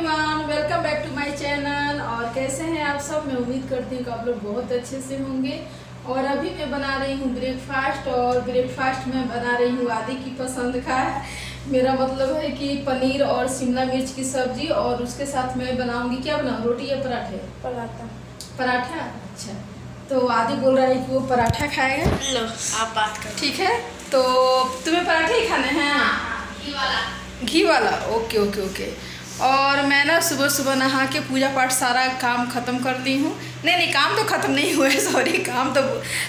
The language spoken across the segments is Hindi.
Everyone, welcome back to my channel. और कैसे हैं आप सब? मैं उम्मीद करती हूँ कि आप लोग बहुत अच्छे से होंगे। और अभी मैं बना रही हूँ ब्रेकफास्ट, और ब्रेकफास्ट में बना रही हूँ आदि की पसंद का। मेरा मतलब है कि पनीर और शिमला मिर्च की सब्जी, और उसके साथ मैं बनाऊँगी, क्या बनाऊँ, रोटी या पराठे? पराठा। पराठा, अच्छा। तो आदि बोल रहा है कि वो पराठा खाएगा। लो आप बात करो। ठीक है, तो तुम्हें पराठे ही खाने हैं? घी वाला। घी वाला, ओके ओके ओके। और मैं ना सुबह सुबह नहा के पूजा पाठ सारा काम ख़त्म कर ली हूँ। नहीं, काम तो ख़त्म नहीं हुए, सॉरी, काम तो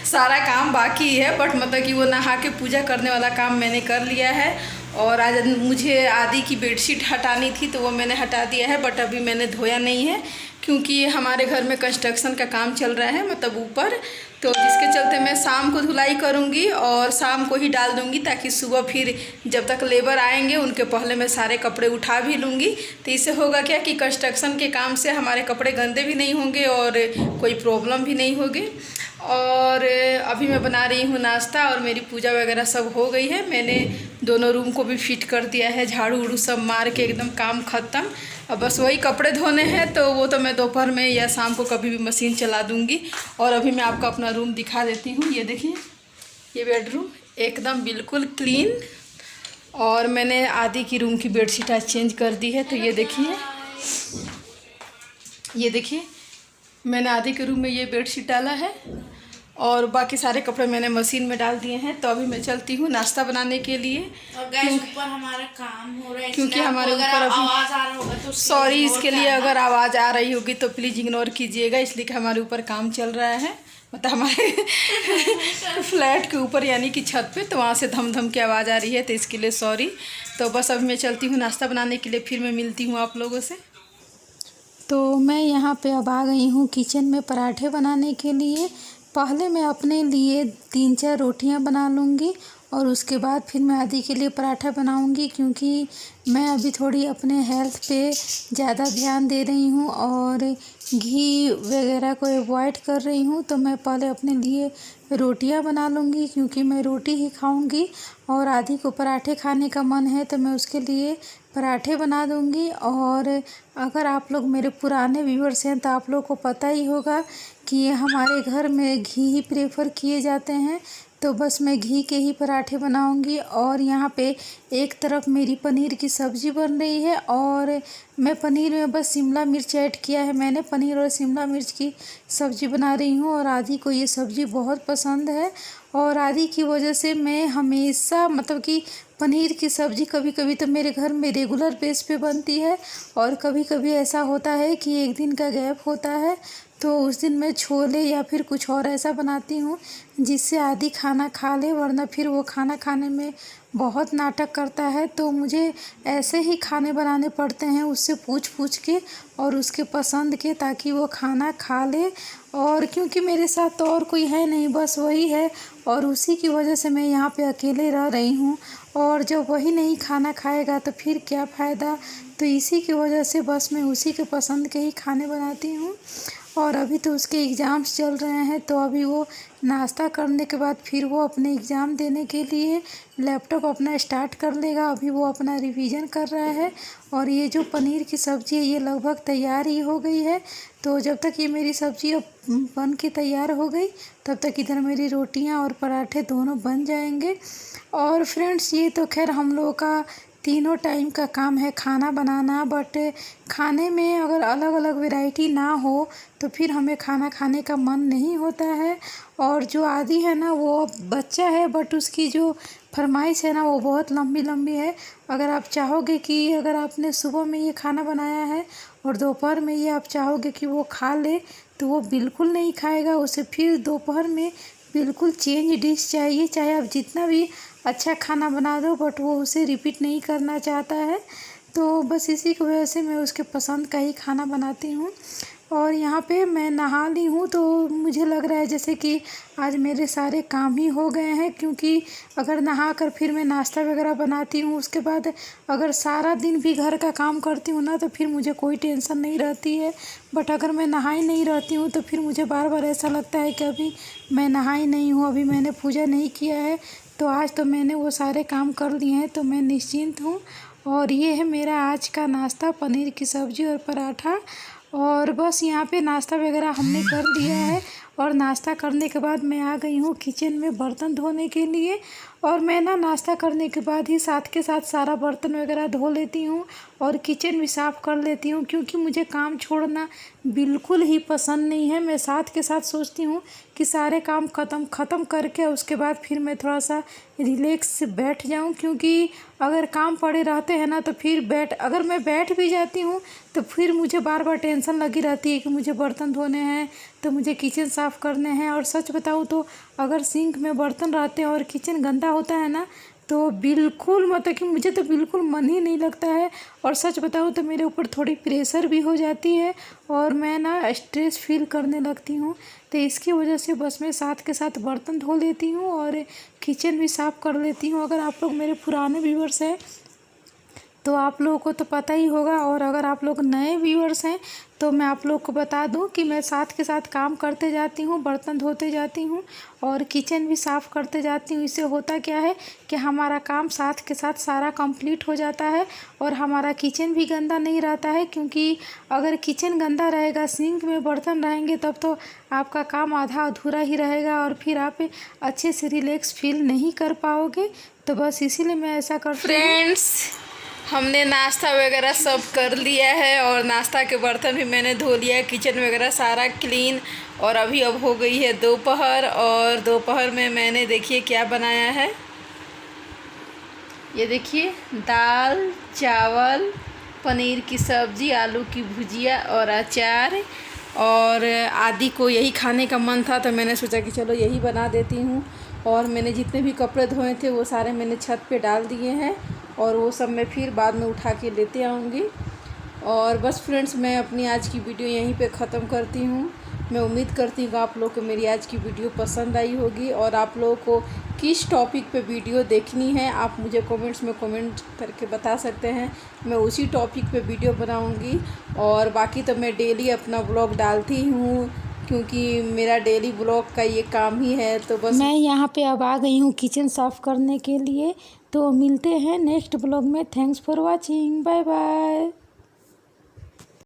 सारा काम बाकी है, बट मतलब कि वो नहा के पूजा करने वाला काम मैंने कर लिया है। और आज मुझे आदि की बेडशीट हटानी थी तो वो मैंने हटा दिया है, बट अभी मैंने धोया नहीं है क्योंकि हमारे घर में कंस्ट्रक्शन का काम चल रहा है, मतलब ऊपर, तो जिसके चलते मैं शाम को धुलाई करूँगी और शाम को ही डाल दूँगी, ताकि सुबह फिर जब तक लेबर आएंगे उनके पहले मैं सारे कपड़े उठा भी लूँगी। तो इससे होगा क्या कि कंस्ट्रक्शन के काम से हमारे कपड़े गंदे भी नहीं होंगे और कोई प्रॉब्लम भी नहीं होगी। और अभी मैं बना रही हूँ नाश्ता, और मेरी पूजा वगैरह सब हो गई है। मैंने दोनों रूम को भी फिट कर दिया है, झाड़ू उड़ू सब मार के एकदम काम ख़त्म। अब बस वही कपड़े धोने हैं, तो वो तो मैं दोपहर में या शाम को कभी भी मशीन चला दूँगी। और अभी मैं आपको अपना रूम दिखा देती हूँ। ये देखिए, ये बेडरूम एकदम बिल्कुल क्लीन। और मैंने आदि की रूम की बेडशीट आज चेंज कर दी है। तो ये देखिए मैंने आदि के रूम में ये बेडशीट डाला है, और बाकी सारे कपड़े मैंने मशीन में डाल दिए हैं। तो अभी मैं चलती हूँ नाश्ता बनाने के लिए। और गैस ऊपर हमारा काम हो रहा है, क्योंकि हमारे ऊपर अभी आवाज़ आ रहा होगा तो सॉरी, इसके लिए अगर आवाज़ आ रही होगी तो प्लीज़ इग्नोर कीजिएगा, इसलिए कि हमारे ऊपर काम चल रहा है, मतलब हमारे फ्लैट के ऊपर यानी कि छत पे, तो वहाँ से धम धम की आवाज़ आ रही है, तो इसके लिए सॉरी। तो बस अभी मैं चलती हूँ नाश्ता बनाने के लिए, फिर मैं मिलती हूँ आप लोगों से। तो मैं यहाँ पे अब आ गई हूँ किचन में पराठे बनाने के लिए। पहले मैं अपने लिए 3-4 रोटियाँ बना लूँगी, और उसके बाद फिर मैं आदि के लिए पराठा बनाऊँगी, क्योंकि मैं अभी थोड़ी अपने हेल्थ पे ज़्यादा ध्यान दे रही हूँ और घी वगैरह को अवॉइड कर रही हूँ। तो मैं पहले अपने लिए रोटियां बना लूँगी, क्योंकि मैं रोटी ही खाऊँगी, और आदि को पराठे खाने का मन है तो मैं उसके लिए पराठे बना दूँगी। और अगर आप लोग मेरे पुराने व्यूअर्स हैं तो आप लोग को पता ही होगा कि हमारे घर में घी ही प्रेफर किए जाते हैं, तो बस मैं घी के ही पराठे बनाऊंगी। और यहाँ पे एक तरफ मेरी पनीर की सब्ज़ी बन रही है, और मैं पनीर में बस शिमला मिर्च ऐड किया है मैंने। पनीर और शिमला मिर्च की सब्ज़ी बना रही हूँ, और आदि को ये सब्ज़ी बहुत पसंद है। और आदि की वजह से मैं हमेशा, मतलब कि पनीर की सब्ज़ी कभी कभी तो मेरे घर में रेगुलर बेस पे बनती है, और कभी कभी ऐसा होता है कि एक दिन का गैप होता है, तो उस दिन मैं छोले या फिर कुछ और ऐसा बनाती हूँ जिससे आदि खाना खा ले, वरना फिर वो खाना खाने में बहुत नाटक करता है। तो मुझे ऐसे ही खाने बनाने पड़ते हैं उससे पूछ पूछ के और उसके पसंद के, ताकि वो खाना खा ले। और क्योंकि मेरे साथ तो और कोई है नहीं, बस वही है, और उसी की वजह से मैं यहाँ पे अकेले रह रही हूँ। और जब वही नहीं खाना खाएगा तो फिर क्या फ़ायदा। तो इसी की वजह से बस मैं उसी के पसंद के ही खाने बनाती हूँ। और अभी तो उसके एग्ज़ाम्स चल रहे हैं, तो अभी वो नाश्ता करने के बाद फिर वो अपने एग्ज़ाम देने के लिए लैपटॉप अपना स्टार्ट कर लेगा। अभी वो अपना रिवीजन कर रहा है। और ये जो पनीर की सब्ज़ी है ये लगभग तैयार ही हो गई है। तो जब तक ये मेरी सब्ज़ी अब बन के तैयार हो गई, तब तक इधर मेरी रोटियां और पराठे दोनों बन जाएंगे। और फ्रेंड्स, ये तो खैर हम लोगों का तीनों टाइम का काम है खाना बनाना, बट खाने में अगर अलग अलग वैरायटी ना हो तो फिर हमें खाना खाने का मन नहीं होता है। और जो आदि है ना, वो बच्चा है, बट उसकी जो फरमाइश है ना वो बहुत लंबी लंबी है। अगर आप चाहोगे कि अगर आपने सुबह में ये खाना बनाया है और दोपहर में ये आप चाहोगे कि वो खा ले, तो वो बिल्कुल नहीं खाएगा। उसे फिर दोपहर में बिल्कुल चेंज डिश चाहिए, चाहे आप जितना भी अच्छा खाना बना दो, बट वो उसे रिपीट नहीं करना चाहता है। तो बस इसी की वजह से मैं उसके पसंद का ही खाना बनाती हूँ। और यहाँ पे मैं नहा ली हूँ, तो मुझे लग रहा है जैसे कि आज मेरे सारे काम ही हो गए हैं, क्योंकि अगर नहा कर फिर मैं नाश्ता वगैरह बनाती हूँ, उसके बाद अगर सारा दिन भी घर का काम करती हूँ ना, तो फिर मुझे कोई टेंशन नहीं रहती है। बट अगर मैं नहाई नहीं रहती हूँ तो फिर मुझे बार बार ऐसा लगता है कि अभी मैं नहाई नहीं हूँ, अभी मैंने पूजा नहीं किया है। तो आज तो मैंने वो सारे काम कर लिए हैं, तो मैं निश्चिंत हूँ। और ये है मेरा आज का नाश्ता, पनीर की सब्ज़ी और पराठा। और बस यहाँ पे नाश्ता वगैरह हमने कर दिया है और नाश्ता करने के बाद मैं आ गई हूँ किचन में बर्तन धोने के लिए। और मैं ना नाश्ता करने के बाद ही साथ के साथ सारा बर्तन वगैरह धो लेती हूँ और किचन भी साफ़ कर लेती हूँ, क्योंकि मुझे काम छोड़ना बिल्कुल ही पसंद नहीं है। मैं साथ के साथ सोचती हूँ कि सारे काम ख़त्म करके उसके बाद फिर मैं थोड़ा सा रिलैक्स से बैठ जाऊँ, क्योंकि अगर काम पड़े रहते हैं ना तो फिर अगर मैं बैठ भी जाती हूँ तो फिर मुझे बार बार टेंशन लगी रहती है कि मुझे बर्तन धोने हैं, तो मुझे किचन साफ़ करने हैं। और सच बताऊँ तो अगर सिंक में बर्तन रहते हैं और किचन गंदा होता है ना तो बिल्कुल मतलब कि मुझे तो बिल्कुल मन ही नहीं लगता है। और सच बताऊँ तो मेरे ऊपर थोड़ी प्रेशर भी हो जाती है और मैं ना स्ट्रेस फील करने लगती हूँ। तो इसकी वजह से बस मैं साथ के साथ बर्तन धो लेती हूँ और किचन भी साफ़ कर लेती हूँ। अगर आप लोग मेरे पुराने व्यूअर्स हैं तो आप लोगों को तो पता ही होगा, और अगर आप लोग नए व्यूअर्स हैं तो मैं आप लोग को बता दूं कि मैं साथ के साथ काम करते जाती हूं, बर्तन धोते जाती हूं और किचन भी साफ़ करते जाती हूं। इससे होता क्या है कि हमारा काम साथ के साथ सारा कंप्लीट हो जाता है और हमारा किचन भी गंदा नहीं रहता है। क्योंकि अगर किचन गंदा रहेगा, सिंक में बर्तन रहेंगे, तब तो आपका काम आधा अधूरा ही रहेगा और फिर आप अच्छे से रिलैक्स फील नहीं कर पाओगे। तो बस इसीलिए मैं ऐसा करती हूँ। फ्रेंड्स, हमने नाश्ता वगैरह सब कर लिया है और नाश्ता के बर्तन भी मैंने धो लिया, किचन वगैरह सारा क्लीन। और अभी अब हो गई है दोपहर, और दोपहर में मैंने देखिए क्या बनाया है। ये देखिए, दाल चावल, पनीर की सब्ज़ी, आलू की भुजिया और अचार। और आदि को यही खाने का मन था तो मैंने सोचा कि चलो यही बना देती हूँ। और मैंने जितने भी कपड़े धोए थे वो सारे मैंने छत पे डाल दिए हैं और वो सब मैं फिर बाद में उठा के लेते आऊँगी। और बस फ्रेंड्स, मैं अपनी आज की वीडियो यहीं पे ख़त्म करती हूँ। मैं उम्मीद करती हूँ कि आप लोग को मेरी आज की वीडियो पसंद आई होगी। और आप लोगों को किस टॉपिक पे वीडियो देखनी है आप मुझे कमेंट्स में कमेंट करके बता सकते हैं, मैं उसी टॉपिक पे वीडियो बनाऊँगी। और बाकी तो मैं डेली अपना ब्लॉग डालती हूँ, क्योंकि मेरा डेली ब्लॉग का ये काम ही है। तो बस मैं यहाँ पे अब आ गई हूँ किचन साफ़ करने के लिए। तो मिलते हैं नेक्स्ट ब्लॉग में। Thanks for watching, bye bye.